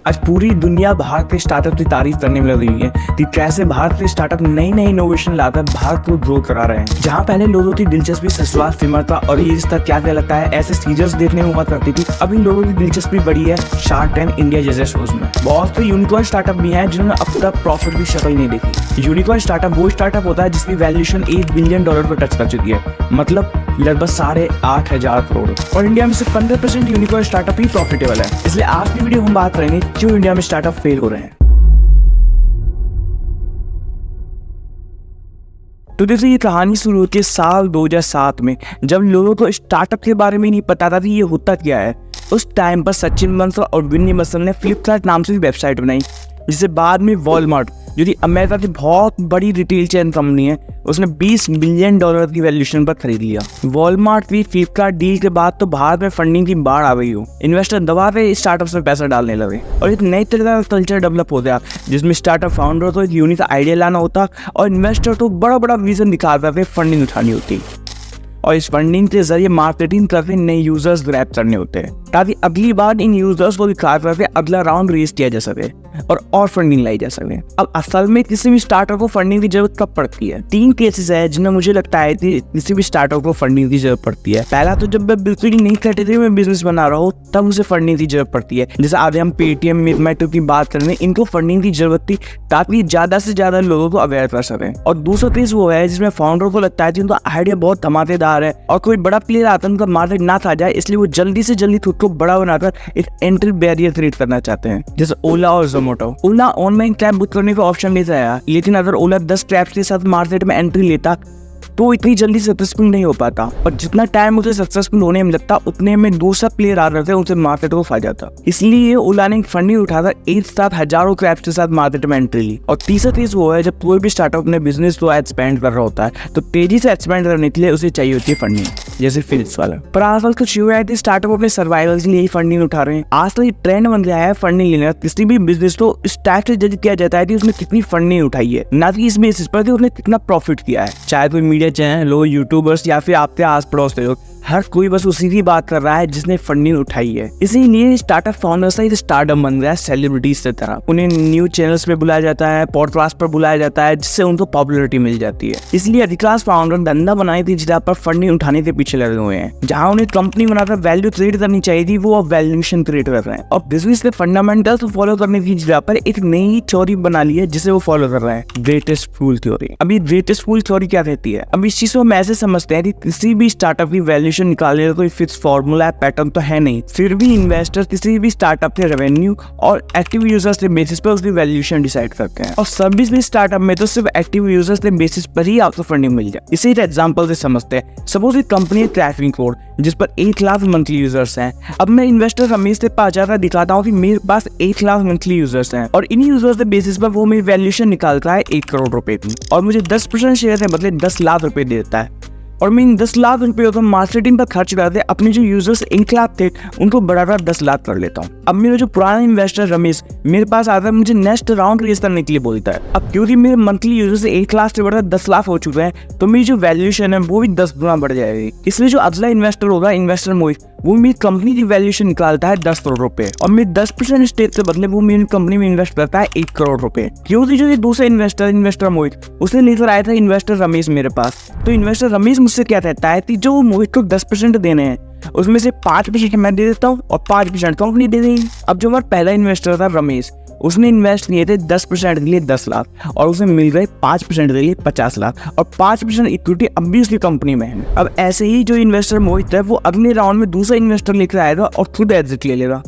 आज पूरी दुनिया भारत के स्टार्टअप की तारीफ करने में लगी हुई है कि कैसे भारत के स्टार्टअप नई नई इनोवेशन लाकर भारत को ग्रो करा रहे हैं। जहाँ पहले लोगों की दिलचस्पी ससुराल फेमस था और ये रिश्ता क्या कहलाता है ऐसे सीरियल्स देखने में हुआ करती थी, अब इन लोगों की दिलचस्पी बढ़ी है शार्क टैंक इंडिया जैसे शोज में। बहुत से यूनिकॉर्न स्टार्टअप भी हैं जिन्होंने अब तक प्रॉफिट की शक्ल नहीं देखी। यूनिकॉर्न स्टार्टअप वो स्टार्टअप होता है जिसकी वैल्यूएशन $1 बिलियन को टच कर चुकी है, मतलब लगभग 8,500 करोड़। और इंडिया में सिर्फ 15% यूनिकॉर्न स्टार्टअप ही प्रॉफिटेबल है। इसलिए आज की वीडियो हम बात करेंगे क्यों इंडिया में स्टार्टअप फेल हो रहे हैं। तो जैसे ये कहानी शुरू होती है साल 2007 में, जब लोगों को स्टार्टअप के बारे में नहीं पता था कि ये होता क्या है। उस टाइम पर सचिन बंसल और विन्नी मसल ने फ्लिपकार्ट नाम से वेबसाइट बनाई, जिसे बाद में वॉलमार्ट, जो कि अमेरिका की बहुत बड़ी रिटेल चेन कंपनी है, उसने $20 बिलियन की वैल्यूएशन पर खरीद लिया। वॉलमार्ट की फ्लिपकार्ट डील के बाद तो भारत में फंडिंग की बाढ़ आ गई हो। इन्वेस्टर दबा पे स्टार्टअप में पैसा डालने लगे और एक नई तरह का कल्चर डेवलप हो गया, जिसमें स्टार्टअप फाउंडर को एक यूनिक आइडिया लाना होता और इन्वेस्टर तो बड़ा बड़ा विजन दिखाता थे, फंडिंग उठानी होती और इस फंडिंग के जरिए मार्केटिंग करके नए यूजर्स ग्रैब करने होते हैं ताकि अगली बार इन यूजर्स को दिखा करके अगला राउंड रेस किया जा सके और फंडिंग लाई जा सके। अब असल में किसी भी स्टार्टअप को फंडिंग की जरूरत कब पड़ती है? 3 केसेस है जिनमें मुझे लगता है कि किसी भी स्टार्टअप को फंडिंग की जरूरत पड़ती है। पहला तो जब मैं बिल्कुल ही नई कैटेगरी में बिजनेस बना रहा हूँ तब उसे फंडिंग की जरूरत पड़ती है। जैसे आज हम पेटीएम मेटो की बात करें, इनको फंडिंग की जरूरत थी ताकि ज्यादा से ज्यादा लोगों को अवेयर कर सके। और दूसरा केस वो है जिसमें फाउंडर को लगता है कि उनका आइडिया बहुत धमाकेदार है और कोई बड़ा प्लेयर आता है उनका मार्केट ना खा जाए, इसलिए वो जल्दी से जल्दी खुद को बड़ा बनाकर एक एंट्री बैरियर क्रिएट करना चाहते हैं। जैसे ओला और जोमेटो। ओला ऑनलाइन कैब बुक करने का ऑप्शन लेता है, लेकिन अगर ओला 10 कैब्स के साथ मार्केट में एंट्री लेता तो इतनी जल्दी सक्सेसफुल नहीं हो पाता और जितना टाइम उसे सक्सेसफुल होने में लगता उतने में दूसरा प्लेयर आ रहे थे, उनसे मार्केट को खा जाता। इसलिए ओला ने फंडिंग उठाकर एक साथ हजारों कैब्स के साथ मार्केट में एंट्री ली। और तीसरा केस वो है जब कोई भी स्टार्टअप अपने बिजनेस को एक्सपेंड कर रहा होता है तो तेजी से एक्सपेंड करने के लिए उसे चाहिए होती है फंडिंग, जैसे फिलिप्स वाला। पर आजकल कुछ युवा स्टार्टअप अपने सर्वाइवल के लिए ही फंडिंग उठा रहे हैं। आजकल ये ट्रेंड बन गया है फंडिंग लेने का। किसी भी बिजनेस को इस टाइप से जज किया जाता है कि उसने कितनी फंडिंग उठाई है, ना कि इस बेसिस पर कि उसने कितना प्रॉफिट किया है। चाहे कोई मीडिया चैनल हो, यूट्यूबर्स या फिर आपके आस पड़ोस के लोग, हर कोई बस उसी की बात कर रहा है जिसने फंडिंग उठाई है। इसीलिए स्टार्टअप फाउंडर्स का स्टारडम बन गया है सेलिब्रिटीज की तरह। उन्हें न्यूज चैनल्स पे बुलाया जाता है, पॉडकास्ट पर बुलाया जाता है, जिससे उनको पॉपुलैरिटी मिल जाती है। इसलिए अधिकांश फाउंडर धंधा बनाई थी जहाँ पर फंडिंग उठाने के पीछे लगे हुए हैं। जहाँ उन्हें कंपनी बनाकर वैल्यू क्रिएट करनी चाहिए थी वो अब वैल्यूएशन क्रिएट कर रहे हैं और बिजनेस के फंडामेंटल्स फॉलो करने की जगह पर एक नई थ्योरी बना ली है जिसे वो फॉलो कर रहे हैं, ग्रेटेस्ट फूल थ्योरी। अभी ग्रेटेस्ट फूल थ्योरी क्या कहती है? अब इस चीज को हम ऐसे समझते हैं कि किसी भी स्टार्टअप की वैल्यूएशन निकालने का कोई फिक्स फॉर्मूला पैटर्न तो है नहीं, फिर भी इन्वेस्टर किसी भी स्टार्टअप के रेवेन्यू और एक्टिव यूजर्स के बेसिस पर उसकी वैल्यूएशन डिसाइड करते हैं। और सभी भी स्टार्टअप में तो सिर्फ एक्टिव यूजर्स के बेसिस पर ही आपको फंडिंग मिल जाए। इसी एग्जांपल से समझते हैं। सपोज एक कंपनी है ट्रैफिक कोड जिस पर 1 लाख मंथली यूजर्स हैं। अब मैं इन्वेस्टर रमेश से 5,000 दिखाता हूँ कि मेरे पास 1 लाख मंथली यूजर्स हैं और इन यूजर्स के बेसिस पर वो मेरी वैल्यूएशन निकालता है 1 करोड़ रुपए की और मुझे 10% शेयर है बदले 10 लाख रुपए देता है। और मैं इन 10 लाख रुपये को मार्केटिंग पर खर्च करते अपने जो यूजर्स 1 लाख थे उनको बढ़ाकर 10 लाख कर लेता हूँ। अब मेरा जो पुराना इन्वेस्टर रमेश मेरे पास आता है, मुझे नेक्स्ट राउंड रेस करने के लिए बोलता है। अब क्योंकि मेरे मंथली यूजर्स 1 लाख से बढ़कर 10 लाख हो चुके हैं तो मेरी जो वैल्यूएशन है वो भी 10 गुना बढ़ जाएगी। इसलिए जो अगला इन्वेस्टर होगा, इन्वेस्टर मोहित, वो मेरी कंपनी की वैल्यूएशन निकालता है 10 करोड़ रुपए और मेरे 10% स्टेक के बदले वो मेरी कंपनी में इन्वेस्ट करता है 1 करोड़ रुपए। क्योंकि जो ये दूसरा इन्वेस्टर मोहित, उसने लेकर आया था इन्वेस्टर रमेश मेरे पास। तो इन्वेस्टर रमेश मुझसे क्या कहता है कि जो मोहित को 10% देने हैं उसमें से 5% मैं दे देता हूँ और 5% कंपनी दे देगी। अब जो हमारा पहला इन्वेस्टर था रमेश, उसने इन्वेस्ट किए थे 10% के लिए 10 लाख और उसे मिल गए 5% के लिए 50 लाख और 5% इक्विटी अब भी उसकी कंपनी में है। अब ऐसे ही जो इन्वेस्टर मोहित है वो अगले राउंड में दूसरा इन्वेस्टर लेकर आएगा और खुद एग्जिट ले लेगा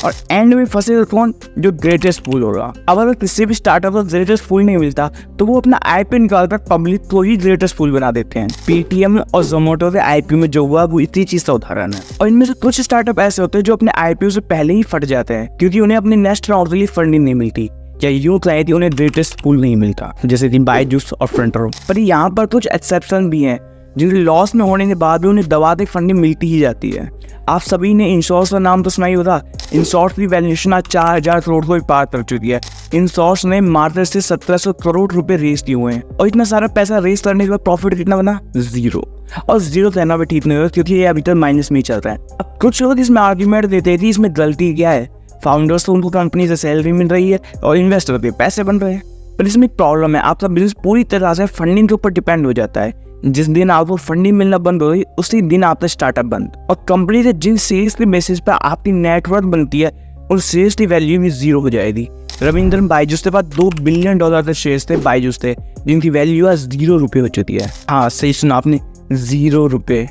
और एंड में फंसेगा कौन? जो ग्रेटेस्ट फूल होगा। अब अगर किसी भी स्टार्टअप को ग्रेटेस्ट फूल नहीं मिलता तो वो अपना आईपीओ निकालकर पब्लिक को ही ग्रेटेस्ट फूल बना देते हैं। पेटीएम और जोमेटो के आईपीओ में जो हुआ वो इसी चीज का उदाहरण है। और इनमें से कुछ स्टार्टअप ऐसे होते हैं जो अपने आईपीओ से पहले ही फट जाते हैं क्योंकि उन्हें अपने नेक्स्ट राउंड के लिए फंडिंग नहीं मिलती या यूं कहें कि उन्हें ग्रेटेस्ट फूल नहीं मिलता, जैसे कि बायजूस और फ्रंटरो। पर यहाँ पर कुछ एक्सेप्शन भी हैं जिनके लॉस में होने के बाद भी उन्हें दबा के फंडिंग मिलती ही जाती है। आप सभी ने इंश्योर्स का नाम तो सुना ही होगा। इंश्योर्स की वैल्यूएशन आज 4,000 करोड़ को पार कर चुकी है। इंश्योर्स ने मार्केट से 1700 करोड़ रुपए रेस किए हुए हैं और इतना सारा पैसा रेस करने के बाद प्रॉफिट कितना बना? 0। और 0 कहना भी ठीक नहीं होगा क्योंकि ये अभी तक माइनस में ही चल रहा है। अब कुछ लोग इसमें आर्ग्यूमेंट देते हैं कि इसमें गलती क्या है। फाउंडर्स को उनको कंपनी से सैलरी मिल रही है और इन्वेस्टर के पैसे बन रहे हैं। पर इसमें एक प्रॉब्लम है, आपका बिजनेस पूरी तरह से फंडिंग के ऊपर डिपेंड हो जाता है। जिस दिन आपको फंडिंग मिलना बंद हो गई उसी दिन आपका स्टार्टअप बंद, और कंपनी से जिन शेयर्स के बेसिस पर आपकी नेटवर्थ बनती है उन शेयर्स की वैल्यू भी जीरो हो जाएगी। रविंद्रन बायजूस के पास $2 बिलियन के शेयर्स थे बायजूस थे, जिनकी वैल्यू आज ₹0 हो चुकी है। हाँ सही सुना आपने, ₹0।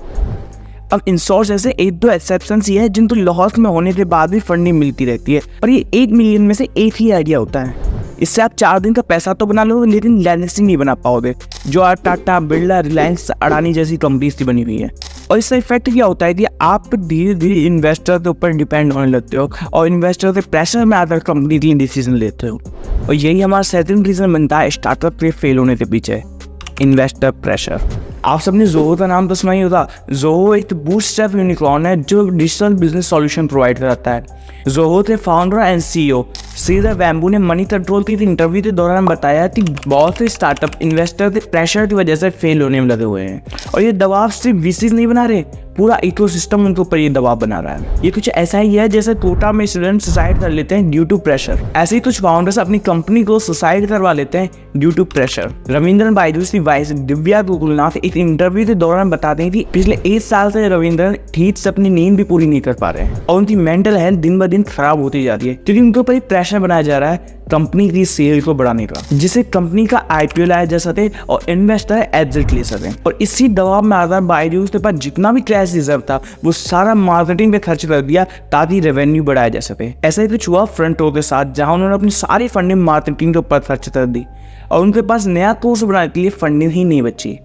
अब इंश्योर्स ऐसे 1-2 एक्सेप्शंस ही है जिनको लॉस में होने के बाद भी फंडिंग मिलती रहती है, पर ये 1 मिलियन में से एक ही आइडिया होता है। इससे आप 4 दिन का पैसा तो बना लो लेकिन लेगेसी नहीं बना पाओगे, जो आज टाटा, बिरला, रिलायंस, अडानी जैसी कंपनीज की बनी हुई है। और इसका इफेक्ट क्या होता है कि आप धीरे धीरे इन्वेस्टर के ऊपर डिपेंड होने लगते हो और इन्वेस्टर के प्रेशर में आकर कंपनी के लिए डिसीजन लेते हो। और यही हमारा सेकंड रीजन बनता है स्टार्टअप के फेल होने के पीछे, इन्वेस्टर प्रेशर। आप सबने ज़ोहो का नाम तो सुना ही होगा। ज़ोहो एक बूटस्ट्रैप यूनिकॉर्न है जो डिजिटल बिजनेस सॉल्यूशन प्रोवाइड करता है। ज़ोहो के founder and CEO Sridhar Vembu ने मनी कंट्रोल की इंटरव्यू के दौरान बताया कि बहुत से स्टार्टअप इन्वेस्टर के प्रेशर की वजह से फेल होने में लगे हुए हैं, और ये दबाव सिर्फ VCs नहीं बना रहे, पूरा इकोसिस्टम उनके ऊपर ये दबाव बना रहा है। ये कुछ ऐसा ही है जैसे कोटा में स्टूडेंट सुसाइड कर लेते हैं ड्यू टू प्रेशर, ऐसे ही कुछ फाउंडर्स अपनी कंपनी को सुसाइड करवा लेते हैं due to pressure. Raveendran Byju's की वाइफ दिव्या गोकुलनाथ एक इंटरव्यू के दौरान बताते हैं कि पिछले 1 साल से रविंद्रन ठीक से अपनी नींद भी पूरी नहीं कर पा रहे हैं और उनकी मेंटल हेल्थ दिन ब दिन खराब होती जा रही है, क्योंकि उनके ऊपर प्रेशर बनाया जा रहा है कंपनी की सेल को बढ़ाने का, जिससे कंपनी का IPO लाया जा सके और इन्वेस्टर एग्जिट ले सके। और इसी दबाव में आधार बायजूस के पास जितना भी कैश रिजर्व था वो सारा मार्केटिंग पे खर्च कर दिया ताकि रेवेन्यू बढ़ाया जा सके। ऐसा ही कुछ हुआ फ्रंटो के साथ, जहां उन्होंने अपनी सारी फंडिंग मार्केटिंग के ऊपर खर्च कर दी और उनके पास नया कोर्स बनाने के लिए फंडिंग ही नहीं बची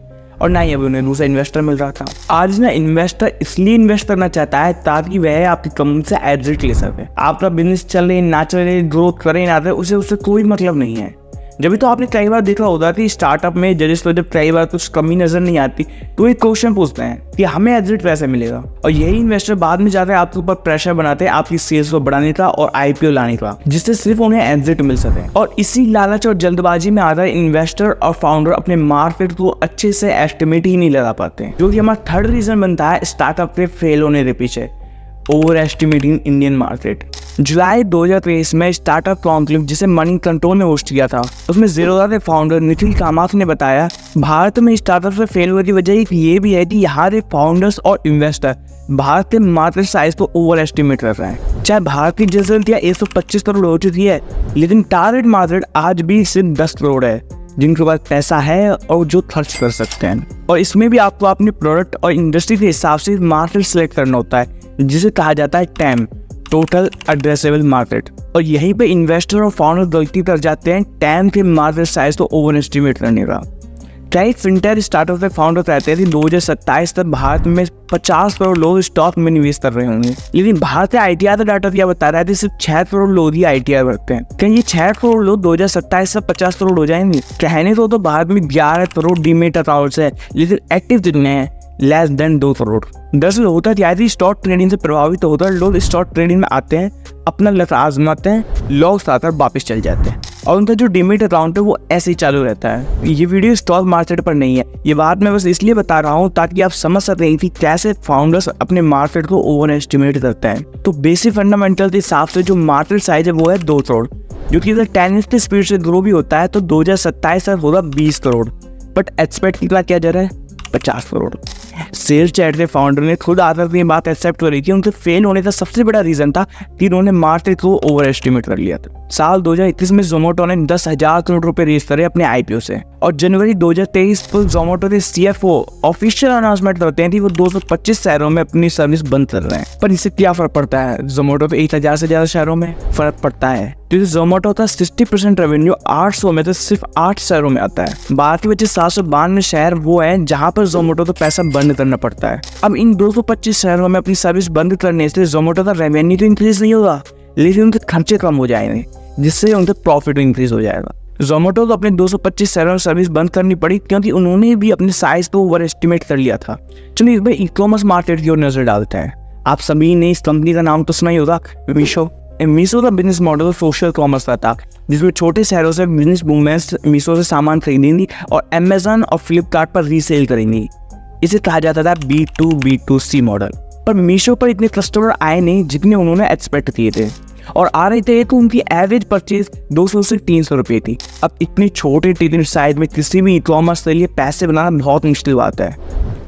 और ना ही अभी उन्हें दूसरा इन्वेस्टर मिल रहा था। आज ना इन्वेस्टर इसलिए इन्वेस्ट करना चाहता है ताकि वह आपकी कंपनी से एग्जिट ले सके। आपका बिजनेस चले ना चले, ग्रोथ करे ना करे, उससे कोई मतलब नहीं है। जब भी तो आपने कई बार देखा होगा कि स्टार्टअप में जजेस को जब कई बार कुछ कमी नजर नहीं आती तो एक क्वेश्चन पूछते हैं कि हमें एग्जिट कैसे मिलेगा, और यही इन्वेस्टर बाद में जाकर आपके ऊपर प्रेशर बनाते हैं आपकी सेल्स को बढ़ाने का और IPO लाने का, जिससे सिर्फ उन्हें एग्जिट मिल सके। और इसी लालच और जल्दबाजी में आकर इन्वेस्टर और फाउंडर अपने मार्केट को अच्छे से एस्टिमेट ही नहीं लगा पाते, जो कि हमारा थर्ड रीजन बनता है स्टार्टअप के फेल होने के पीछे, ओवर एस्टिमेटिंग इंडियन मार्केट। जुलाई 2023 में स्टार्टअप कॉन्क्लेव जिसे मनी कंट्रोल ने होस्ट किया था, उसमें ज़ीरोधा के फाउंडर निखिल कामत ने बताया भारत में स्टार्टअप से फेल होने की वजह एक ये भी है कि यहाँ के फाउंडर्स और इन्वेस्टर भारत के मार्केट साइज को ओवर एस्टिमेट कर रहे हैं। चाहे भारत की जनसंख्या 125 करोड़ हो चुकी है, लेकिन टारगेट मार्केट आज भी सिर्फ 10 करोड़ है जिनके पास पैसा है और जो खर्च कर सकते हैं। और इसमें भी आपको अपने प्रोडक्ट और इंडस्ट्री के हिसाब से मार्केट सेलेक्ट करना होता है, जिसे कहा जाता है TAM, टोटल एड्रेसेबल मार्केट। और यहीं पे इन्वेस्टर और फाउंडर गलती कर जाते हैं TAM के मार्केट साइज को ओवर एस्टिमेट करने का। कई फिनटेक स्टार्टअप के फाउंडर कहते हैं कि 2027 तक भारत में 50 करोड़ लोग स्टॉक में निवेश कर रहे होंगे, लेकिन भारत का ITR का डाटा क्या बता रहा है कि सिर्फ 6 करोड़ लोग ही ITR रखते हैं। क्या ये 6 करोड़ लोग 2027 से 50 करोड़ हो जाएंगे? कहने तो भारत में 11 करोड़ डीमेट अकाउंट्स है, लेकिन एक्टिव कितने हैं? Less than 2 crore. दरअसल होता क्या है, स्टॉक ट्रेडिंग से प्रभावित होता है, लोग स्टॉक ट्रेडिंग में आते हैं, अपना लत आजमाते हैं, लॉस आकर वापस चल जाते हैं और उनका जो डीमेट अकाउंट है वो ऐसे ही चालू रहता है। ये वीडियो स्टॉक मार्केट पर नहीं है, ये बात मैं बस इसलिए बता रहा हूँ ताकि आप समझ सकें कि कैसे फाउंडर्स अपने मार्केट को ओवर एस्टिमेट करते हैं। तो बेसिक फंडामेंटल के हिसाब से जो मार्केट साइज है वो है 2 करोड़, जो कि अगर 10x की स्पीड से ग्रो भी होता है तो 2027 तक होगा 20 करोड़, बट एक्सपेक्ट कितना किया जा रहा है? 50 करोड़। शेयर चैट के फाउंडर ने खुद आकर ये बात एक्सेप्ट करी थी, उनके फेल होने का सबसे बड़ा रीजन था कि उन्होंने मार्केट को ओवर एस्टिमेट कर लिया था। साल 2021 में जोमेटो ने 10,000 करोड़ रुपए रेज करे अपने IPO से, और जनवरी 2023 को जोमेटो के CFO ऑफिशियल अनाउंसमेंट करते हैं कि वो 225 शहरों में अपनी सर्विस बंद कर रहे हैं। पर इससे क्या फर्क पड़ता है? जोमेटो पे 1000 से ज्यादा शहरों में फर्क पड़ता है, क्योंकि जोमेटो का 60% रेवेन्यू 800 में तो सिर्फ 8 शहरों में आता है। बाकी बचे 792 शहर वो है जहाँ पर जोमेटो को पैसा बंद करना पड़ता है। अब इन 225 शहरों में अपनी सर्विस बंद करने से जोमेटो का रेवेन्यू तो इंक्रीज नहीं होगा, लेकिन उनके खर्चे कम हो जाएंगे, जिससे उनका प्रॉफिट इंक्रीज हो जाएगा। जोमेटो को अपने 225 शहरों में सर्विस बंद करनी पड़ी क्योंकि उन्होंने भी अपने साइज को ओवर एस्टिमेट कर लिया था। चलिए इस बार ई-कॉमर्स मार्केट की ओर नजर डालते हैं। आप सभी ने इस कंपनी का नाम तो सुना ही होगा, मीशो का बिजनेस मॉडल सोशल कॉमर्स का था, जिसमें छोटे शहरों से बिजनेस वूमेन्स मीशो से सामान खरीदेंगी और अमेजन और फ्लिपकार्ट पर रीसेल करेंगी। इसे कहा जाता था B2B2C मॉडल। पर मीशो पर इतने कस्टमर आए नहीं जितने उन्होंने एक्सपेक्ट किए थे, और आ रहे थे तो उनकी एवरेज परचेज 200 से 300 रुपये थी। अब इतने छोटे टिकट साइज में किसी भी ई कॉमर्स के लिए पैसे बनाना बहुत मुश्किल बात है।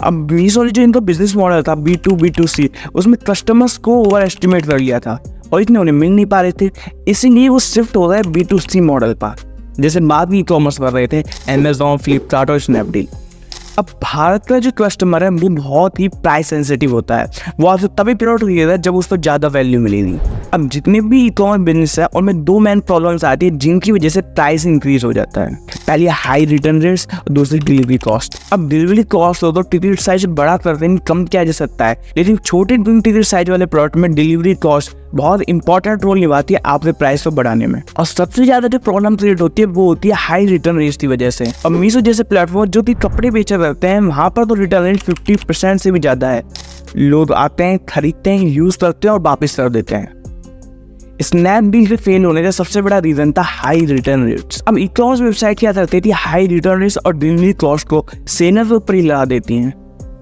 अब मीशो जो इनका बिजनेस मॉडल था B2B2C, उसमें कस्टमर्स को ओवर एस्टिमेट कर लिया था और इतने उन्हें मिल नहीं पा रहे थे, इसीलिए वो शिफ्ट हो रहा है B2C मॉडल पर, जैसे बाद में ई कॉमर्स कर रहे थे अमेजोन, फ्लिपकार्ट और स्नैपडील। अब भारत का जो कस्टमर है वो बहुत ही प्राइस सेंसिटिव होता है, वो आपसे तभी प्रोडक्ट खरीदेगा जब उसको ज़्यादा वैल्यू मिलेगी। अब जितने भी ई कॉमर्स बिजनेस है उनमें दो मेन प्रॉब्लम्स आती है जिनकी वजह से प्राइस इंक्रीज हो जाता है। पहली हाई रिटर्न रेट्स और दूसरी डिलीवरी कॉस्ट। अब डिलीवरी कॉस्ट हो तो टिकट साइज बड़ा करते हैं कम किया जा सकता है, लेकिन छोटे टिकट साइज वाले प्रोडक्ट में डिलीवरी कॉस्ट बहुत इंपॉर्टेंट रोल निभाती है आपके प्राइस को बढ़ाने में। और सबसे ज्यादा जो प्रॉब्लम क्रिएट होती है वो होती है हाई रिटर्न रेट्स की वजह से। और मीशो जैसे प्लेटफॉर्म जो कि कपड़े बेचा करते हैं वहां पर तो रिटर्न रेट 50% से भी ज्यादा है। लोग आते हैं, खरीदते हैं, यूज करते हैं और वापस कर देते हैं। स्नैपडील के फेल होने का सबसे बड़ा रीजन था हाई रिटर्न रेट्स। अब ई कॉमर्स वेबसाइट क्या करती थी, हाई रिटर्न रेट्स और डिलीवरी कॉस्ट को सेलर के ऊपर ही लगा देती हैं।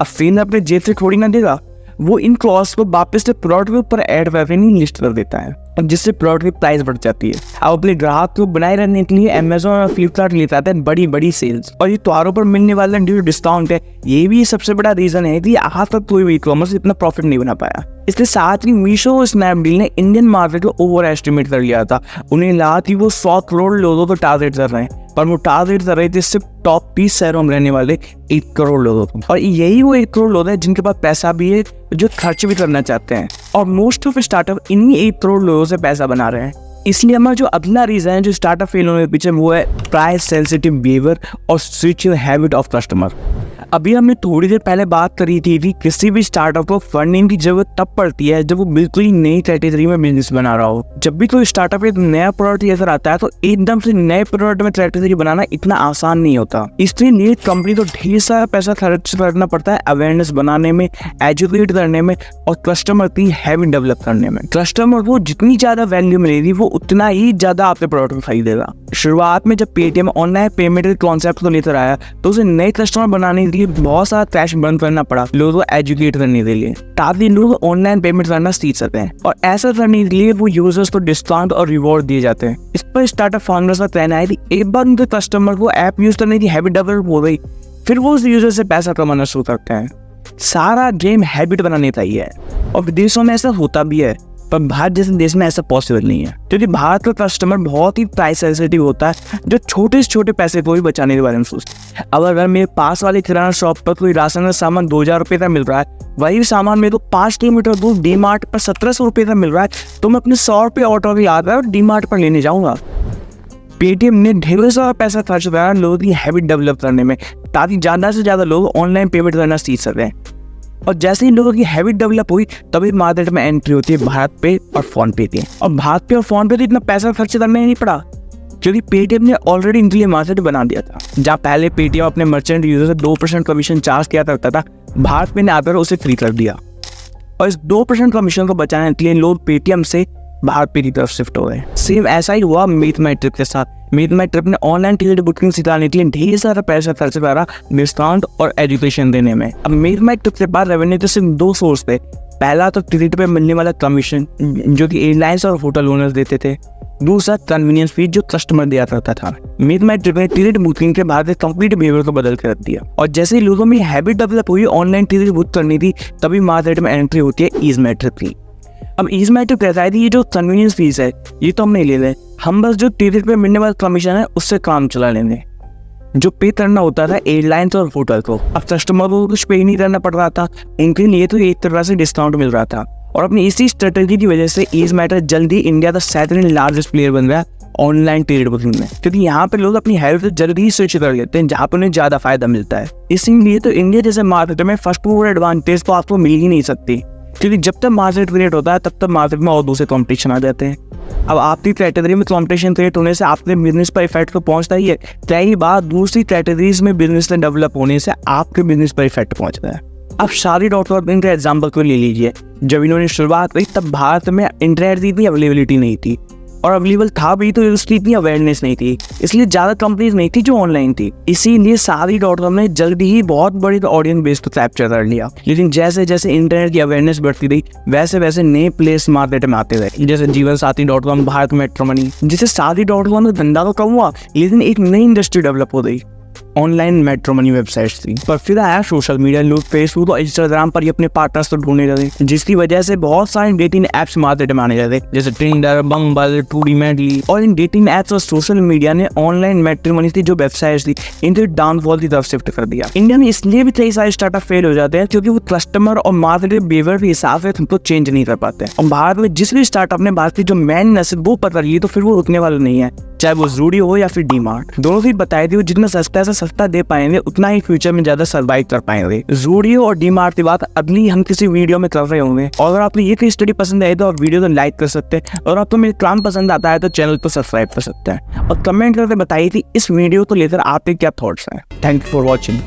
अब सेलर अपने जेब से थोड़ी ना देगा, वो इन कॉस्ट को वापस से प्रोडक्ट के ऊपर ऐड करके नहीं लिस्ट कर देता है, जिससे प्रोडक्ट की प्राइस बढ़ जाती है। अब अपने ग्राहक को बनाए रखने के लिए अमेजोन और फ्लिपकार्ट लेता है बड़ी बड़ी सेल्स, और ये त्योहारों पर मिलने वाला जो डिस्काउंट है ये भी सबसे बड़ा रीजन है कि आज तक कोई भी ई कॉमर्स इतना प्रॉफिट नहीं बना पाया। इसके साथ ही मीशो और स्नैपडील ने इंडियन मार्केट को ओवर एस्टिमेट कर लिया था। उन्हें लगा कि वो 100 करोड़ लोगों को टारगेट कर रहे हैं, पर वो टारगेट कर रहे थे सिर्फ टॉप 30 शहरों में रहने वाले 1 करोड़ लोगों को। और यही वो 1 करोड़ लोग हैं जिनके पास पैसा भी है, जो खर्च भी करना चाहते हैं, और मोस्ट ऑफ स्टार्टअप इन्हीं 1 करोड़ लोगों से पैसा बना रहे हैं। इसलिए हमारा जो अगला रीजन है जो स्टार्टअप फेल होने के पीछे वो है प्राइस सेंसिटिव बिहेवियर और स्विचिंग हैबिट ऑफ कस्टमर। अभी हमने थोड़ी देर पहले बात करी थी कि किसी भी स्टार्टअप को फंडिंग की जरूरत तब पड़ती है जब वो बिल्कुल ही नई कैटेगरी में बिजनेस बना रहा हो। जब भी कोई स्टार्टअप एक नया प्रोडक्ट लेकर आता है तो एकदम से नए प्रोडक्ट में कैटेगरी बनाना इतना आसान नहीं होता। इसलिए नई कंपनी को ढेर सारा पैसा खर्च करना पड़ता है अवेयरनेस बनाने में, एजुकेट करने में और कस्टमर की हैबिट डेवलप करने में। कस्टमर को जितनी ज्यादा वैल्यू मिलेगी वो उतना ही ज्यादा आपके प्रोडक्ट को खरीदेगा। शुरुआत में जब पेटीएम ऑनलाइन पेमेंट के कॉन्सेप्ट को लेकर आया तो उसे नए कस्टमर बनाने के लिए बहुत सारा कैश बंद करना पड़ा लोगों को एजुकेट करने के लिए, ताकि लोग ऑनलाइन पेमेंट करना सीख सकें। और ऐसा करने के लिए वो यूजर्स को डिस्काउंट और रिवॉर्ड दिए जाते हैं। इस पर स्टार्टअप फाउंडर्स का कहना है कि एक बार उनके कस्टमर को ऐप यूज करने की हैबिट डेवलप हो गई, फिर वो उस यूजर से पैसा कमाना शुरू करते हैं। सारा गेम हैबिट बनाने का ही है, और विदेशों में ऐसा होता भी है, पर भारत जैसे देश में ऐसा पॉसिबल नहीं है, क्योंकि भारत का कस्टमर बहुत ही प्राइस सेंसिटिव होता है, जो छोटे से छोटे पैसे को भी बचाने के बारे में सोचता है। अब अगर मेरे पास वाले किराना शॉप पर कोई राशन का सामान 2000 रुपये का मिल रहा है, वही सामान मेरे को 5 किलोमीटर दूर डी मार्ट पर 1700 रुपये का मिल रहा है, तो मैं अपने 100 रुपये ऑटो की याद है और डी मार्ट पर लेने जाऊंगा। पेटीएम ने ढेर सारा पैसा खर्च कराया लोगों की हैबिट डेवलप करने में, ताकि ज़्यादा से ज़्यादा लोग ऑनलाइन पेमेंट करना सीख सकें। और जैसे ही लोगों की हैबिट डेवलप हुई तभी मार्केट में एंट्री होती है भारत पे और फोन पे की। और भारत पे और फोन पे तो इतना पैसा खर्च करना ही नहीं पड़ा, क्योंकि पेटीएम ने ऑलरेडी इनके लिए मार्केट बना दिया था। जहाँ पहले पेटीएम अपने मर्चेंट यूजर से 2% कमीशन चार्ज किया करता था, भारत पे ने आकर उसे फ्री कर दिया। और इस 2% कमीशन को बचाने के लिए लोग पेटीएम से भारत पे की तरफ शिफ्ट हो गए। सेम ऐसा ही हुआ मीट माई ट्रिप के साथ। मीट माई ट्रिप ने ऑनलाइन टिकट बुकिंग सिखाने के लिए ढेर सारा पैसा खर्च करा डिस्काउंट और एजुकेशन देने में। अब मीट माई ट्रिप के बाद रेवेन्यू तो सिर्फ 2 सोर्स थे। पहला तो टिकट पे मिलने वाला कमीशन जो कि एयरलाइंस और होटल ओनर्स देते थे, दूसरा कन्वीनियंस फीस जो कस्टमर दिया करता था। मीट माई ट्रिप ने टिकट बुकिंग के बाद कंप्लीट बिहेवियर को बदल कर रख दिया। और जैसे ही लोगों में हैबिट डेवलप हुई ऑनलाइन टिकट बुक करनी थी, तभी मार्केट में एंट्री होती है ईज माई ट्रिप की। अब ईज माई ट्रिप कहता है ये जो कन्वीनियंस फीस है ये तो हम नहीं ले रहे, हम बस जो टिकट पे मिलने वाला कमीशन है उससे काम चला लेंगे। जो पे करना होता था एयरलाइंस और होटल को, अब कस्टमर को कुछ पे नहीं करना पड़ रहा था, इनके लिए तो एक तरह से डिस्काउंट मिल रहा था। और अपनी इसी स्ट्रेटेजी की वजह से ईज माई ट्रिप जल्दी इंडिया का सेकंड लार्जेस्ट प्लेयर बन गया ऑनलाइन टिकट बुकिंग में, क्योंकि यहाँ पे लोग अपनी हेल्थ से जल्दी ही स्विच कर लेते हैं जहाँ पर उन्हें ज्यादा फायदा मिलता है। इसीलिए तो इंडिया जैसे मार्केट में फर्स्ट मूवर एडवांटेज तो आपको मिल ही नहीं सकती, क्योंकि जब तक मार्केट क्रिएट होता है तब तक मार्केट में और दूसरे कॉम्पिटिशन आ जाते हैं। अब आपकी कैटेगरी में कॉम्पिटिशन क्रिएट होने से आपके बिजनेस पर इफेक्ट तो पहुंचता ही है, कई बार दूसरी कैटेगरीज में बिजनेस डेवलप होने से आपके बिजनेस पर इफेक्ट पहुंचता है। अब Shaadi.com का एग्जाम्पल को ले लीजिए। जब इन्होंने शुरुआत की तब भारत में इंटरनेट की इतनी अवेलेबिलिटी नहीं थी, और अवेलेबल था भी तो उसकी इतनी अवेयरनेस नहीं थी, इसलिए ज़्यादा कंपनीज नहीं थी जो ऑनलाइन थी। इसीलिए Shaadi.com ने जल्दी ही बहुत बड़ी ऑडियंस बेस को कैप्चर कर लिया। लेकिन जैसे जैसे इंटरनेट की अवेयरनेस बढ़ती रही वैसे वैसे नए प्लेस मार्केट में आते रहे, जैसे जीवनसाथी.com, भारत मैट्रिमोनी। जिससे Shaadi.com में धंधा तो कम हुआ लेकिन एक नई इंडस्ट्री डेवलप हो गई, ऑनलाइन मैट्रिमोनी वेबसाइट्स थी। पर फिर आया सोशल मीडिया, लोग फेसबुक और इंस्टाग्राम पर ही अपने पार्टनर्स तो ढूंढने लगे, जिसकी वजह से बहुत सारे डेटिंग एप्स मार्केट में आने लगे, जैसे टिंडर, बम्बल, टूडी मैडली। और इन डेटिंग एप्स और सोशल मीडिया ने ऑनलाइन मैट्रिमोनी की जो वेबसाइट्स थी इनके डाउनफॉल की तरफ शिफ्ट कर दिया। इंडिया में इसलिए भी कई सारे स्टार्टअप फेल हो जाते हैं क्योंकि वो कस्टमर और मार्केट बिहेवियर के हिसाब से तुमको चेंज नहीं कर पाते। और भारत में जिस भी स्टार्टअप ने भारत की जो मेन नस्ल वो पकड़ ली तो फिर वो रुकने वाला नहीं है, चाहे वो ज़ूडियो हो या फिर डीमार्ट। दोनों से बताई थी जितना सस्ता से सस्ता दे पाएंगे उतना ही फ्यूचर में ज्यादा सर्वाइव कर पाएंगे। ज़ूडियो और डीमार्ट की बात अगली हम किसी वीडियो में कर रहे होंगे। और अगर आपको ये केस स्टडी पसंद आए तो आप वीडियो को लाइक कर सकते हैं, और आपको मेरे काम पसंद आता है तो चैनल को सब्सक्राइब कर सकते हैं, और कमेंट करके बताइए कि इस वीडियो को लेकर आपके क्या थॉट्स हैं। Thank you for watching.